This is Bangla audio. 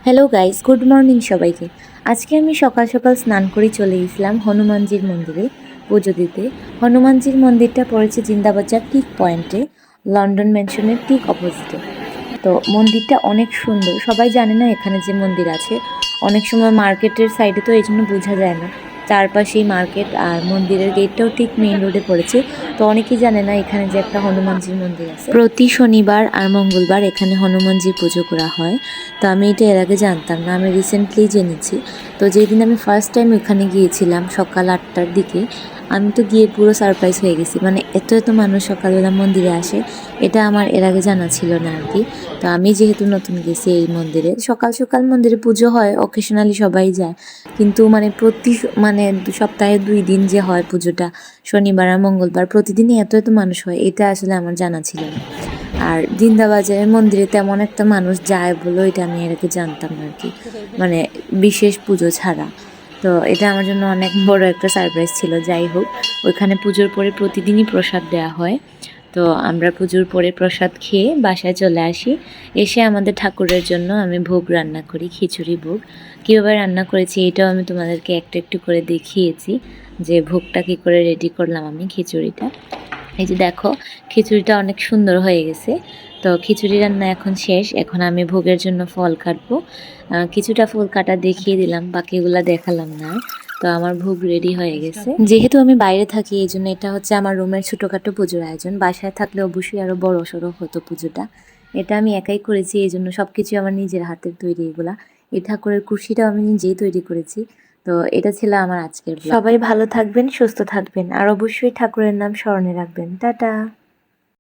হ্যালো গাইস, গুড মর্নিং সবাইকে। আজকে আমি সকাল সকাল স্নান করে চলে গেছিলাম হনুমানজির মন্দিরে পুজো দিতে। হনুমানজির মন্দিরটা পড়েছে জিন্দাবাজার ঠিক পয়েন্টে, লন্ডন ম্যানশনের ঠিক অপোজিটে। তো মন্দিরটা অনেক সুন্দর। সবাই জানে না এখানে যে মন্দির আছে। অনেক সময় মার্কেটের সাইডে তো এই জন্য বোঝা যায় না, চারপাশেই মার্কেট আর মন্দিরের গেটটাও ঠিক মেইন রোডে পড়েছে। তো অনেকেই জানে না এখানে যে একটা হনুমানজির মন্দির আছে। প্রতি শনিবার আর মঙ্গলবার এখানে হনুমানজির পুজো করা হয়। তো আমি এটা এর আগে জানতাম না, আমি রিসেন্টলি জেনেছি। তো যেদিন আমি ফার্স্ট টাইম ওখানে গিয়েছিলাম সকাল 8টার দিকে, আমি তো গিয়ে পুরো সারপ্রাইজ হয়ে গেছি। মানে এত এত মানুষ সকালবেলা মন্দিরে আসে, এটা আমার এর আগে জানা ছিল না আর কি। তো আমি যেহেতু নতুন গেছি এই মন্দিরে, সকাল সকাল মন্দিরে পুজো হয়, অকেশনালি সবাই যায়। কিন্তু মানে মানে সপ্তাহে 2 দিন যে হয় পুজোটা, শনিবার আর মঙ্গলবার, প্রতিদিনই এত এত মানুষ হয়, এটা আসলে আমার জানা ছিল না। আর জিন্দাবাজারের মন্দিরে তেমন একটা মানুষ যায় বলে এটা আমি এর আগে জানতাম না আর কি, মানে বিশেষ পুজো ছাড়া। তো এটা আমার জন্য অনেক বড় একটা সারপ্রাইজ ছিল। যাই হোক, ওইখানে পুজোর পরে প্রতিদিনই প্রসাদ দেওয়া হয়। তো আমরা পুজোর পরে প্রসাদ খেয়ে বাসায় চলে আসি। এসে আমাদের ঠাকুরের জন্য আমি ভোগ রান্না করি, খিচুড়ি ভোগ। কীভাবে রান্না করেছি এটাও আমি তোমাদেরকে একটু একটু করে দেখিয়েছি, যে ভোগটা কী করে রেডি করলাম আমি, খিচুড়িটা। এই যে দেখো, খিচুড়িটা অনেক সুন্দর হয়ে গেছে। তো খিচুড়ি রান্না এখন শেষ। এখন আমি ভোগের জন্য ফল কাটবো। কিছুটা ফল কাটা দেখিয়ে দিলাম, বাকিগুলা দেখালাম না। তো আমার ভোগ রেডি হয়ে গেছে। যেহেতু আমি বাইরে থাকি, এই জন্য এটা হচ্ছে আমার রুমের ছোটোখাটো পুজোর আয়োজন। বাসায় থাকলে অবশ্যই আরও বড় সড়ো হতো পুজোটা। এটা আমি একাই করেছি, এই জন্য সব কিছু আমার নিজের হাতের তৈরি। এগুলা, এই ঠাকুরের কুর্সিটাও আমি নিজেই তৈরি করেছি। তো এটা ছিল আমার আজকের ব্লগ। সবাই ভালো থাকবেন, সুস্থ থাকবেন, আর অবশ্যই ঠাকুরের নাম স্মরণে রাখবেন। টাটা।